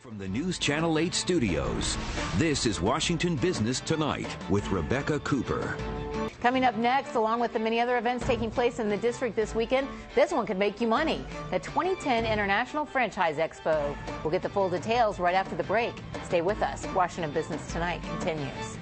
From the News Channel 8 studios, this is Washington Business Tonight with Rebecca Cooper. Coming up next, along with the many other events taking place in the district this weekend, this one could make you money. The 2010 International Franchise Expo. We'll get the full details right after the break. Stay with us. Washington Business Tonight continues.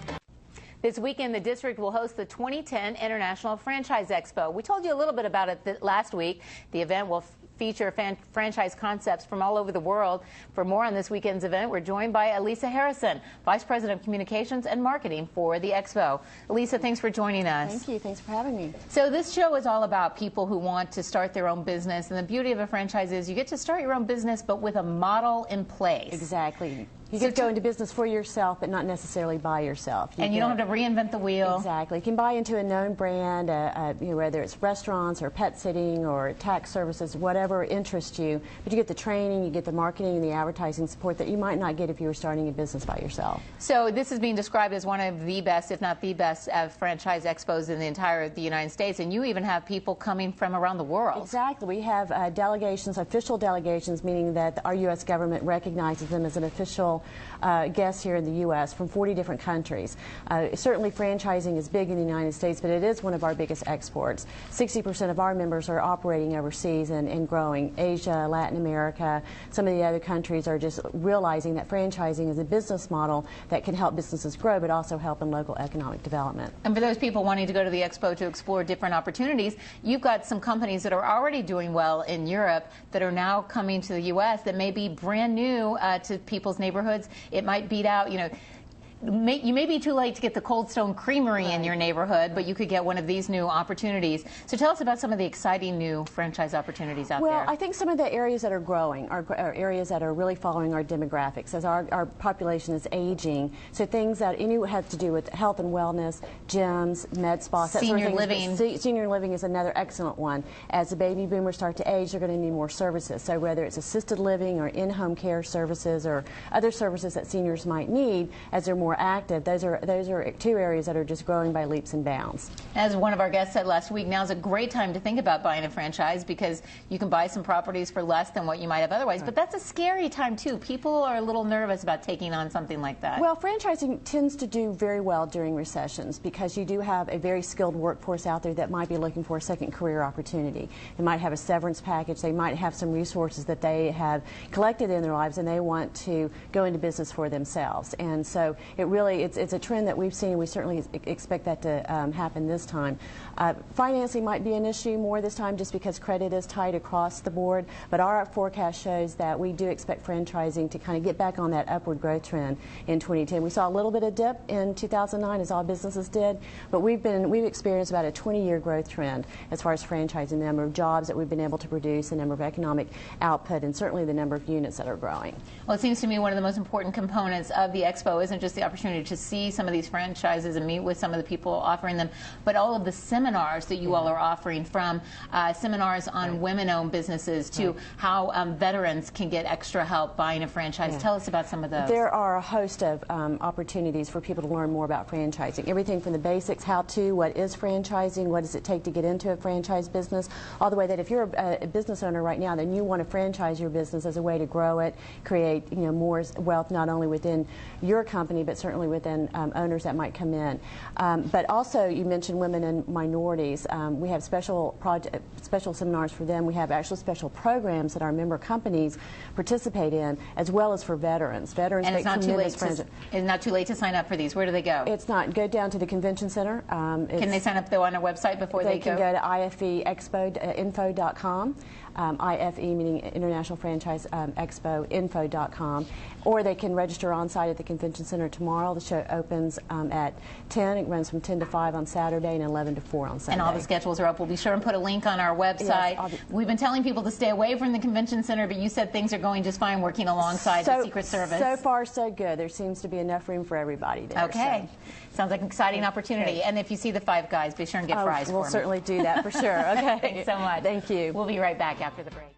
This weekend, the district will host the 2010 International Franchise Expo. We told you a little bit about it last week. The event will feature franchise concepts from all over the world. For more on this weekend's event, we're joined by Alisa Harrison, Vice President of Communications and Marketing for the Expo. Alisa, thanks for joining us. Thank you. Thanks for having me. So this show is all about people who want to start their own business, and the beauty of a franchise is you get to start your own business, but with a model in place. Exactly. You get to go into business for yourself, but not necessarily by yourself. You don't have to reinvent the wheel. Exactly. You can buy into a known brand, whether it's restaurants or pet sitting or tax services, whatever interests you. But you get the training, you get the marketing and the advertising support that you might not get if you were starting a business by yourself. So this is being described as one of the best, if not the best, franchise expos in the entire United States. And you even have people coming from around the world. Exactly. We have delegations, official delegations, meaning that our U.S. government recognizes them as an official guests here in the U.S. from 40 different countries. Certainly franchising is big in the United States, but it is one of our biggest exports. 60% of our members are operating overseas and growing. Asia, Latin America, some of the other countries are just realizing that franchising is a business model that can help businesses grow, but also help in local economic development. And for those people wanting to go to the Expo to explore different opportunities, you've got some companies that are already doing well in Europe that are now coming to the U.S. that may be brand new to people's neighborhoods. It might beat out, you may be too late to get the Cold Stone Creamery in your neighborhood, but you could get one of these new opportunities. So tell us about some of the exciting new franchise opportunities out there. Well, I think some of the areas that are growing are areas that are really following our demographics. As our population is aging, so things that have to do with health and wellness, gyms, med spas, senior living. Senior living is another excellent one. As the baby boomers start to age, they're going to need more services. So whether it's assisted living or in-home care services or other services that seniors might need as they're more active, those are two areas that are just growing by leaps and bounds. As one of our guests said last week, now's a great time to think about buying a franchise because you can buy some properties for less than what you might have otherwise. Right. But that's a scary time too. People are a little nervous about taking on something like that. Well, franchising tends to do very well during recessions because you do have a very skilled workforce out there that might be looking for a second career opportunity. They might have a severance package. They might have some resources that they have collected in their lives and they want to go into business for themselves. And so it's a trend that we've seen. We certainly expect that to happen this time. Financing might be an issue more this time just because credit is tight across the board, but our forecast shows that we do expect franchising to kind of get back on that upward growth trend in 2010. We saw a little bit of dip in 2009 as all businesses did, but we've experienced about a 20-year growth trend as far as franchising, the number of jobs that we've been able to produce, the number of economic output, and certainly the number of units that are growing. Well, it seems to me one of the most important components of the Expo isn't just the opportunity to see some of these franchises and meet with some of the people offering them, but all of the seminars that you all are offering, from seminars on women-owned businesses to how veterans can get extra help buying a franchise. Tell us about some of those. There are a host of opportunities for people to learn more about franchising. Everything from the basics, how to, what is franchising, what does it take to get into a franchise business, all the way that if you're a business owner right now, then you want to franchise your business as a way to grow it, create more wealth not only within your company, but certainly within owners that might come in. But also, you mentioned women and minorities. We have special seminars for them. We have actual special programs that our member companies participate in, as well as for veterans. Veterans and it's not too late to sign up for these. Where do they go? It's not. Go down to the convention center. Can they sign up though on our website before they go? They can go to ifeexpo.info.com. IFE meaning International Franchise Expo info.com, or they can register on site at the convention center tomorrow. The show opens at 10. It runs from 10 to 5 on Saturday and 11 to 4 on Sunday. And all the schedules are up. We'll be sure and put a link on our website. Yes, we've been telling people to stay away from the convention center, but you said things are going just fine working alongside the Secret Service. So far, so good. There seems to be enough room for everybody there. Okay. So. Sounds like an exciting opportunity. Okay. And if you see the Five Guys, be sure and get fries for me. We'll certainly do that for sure. Okay. Thanks so much. Thank you. We'll be right back after the break.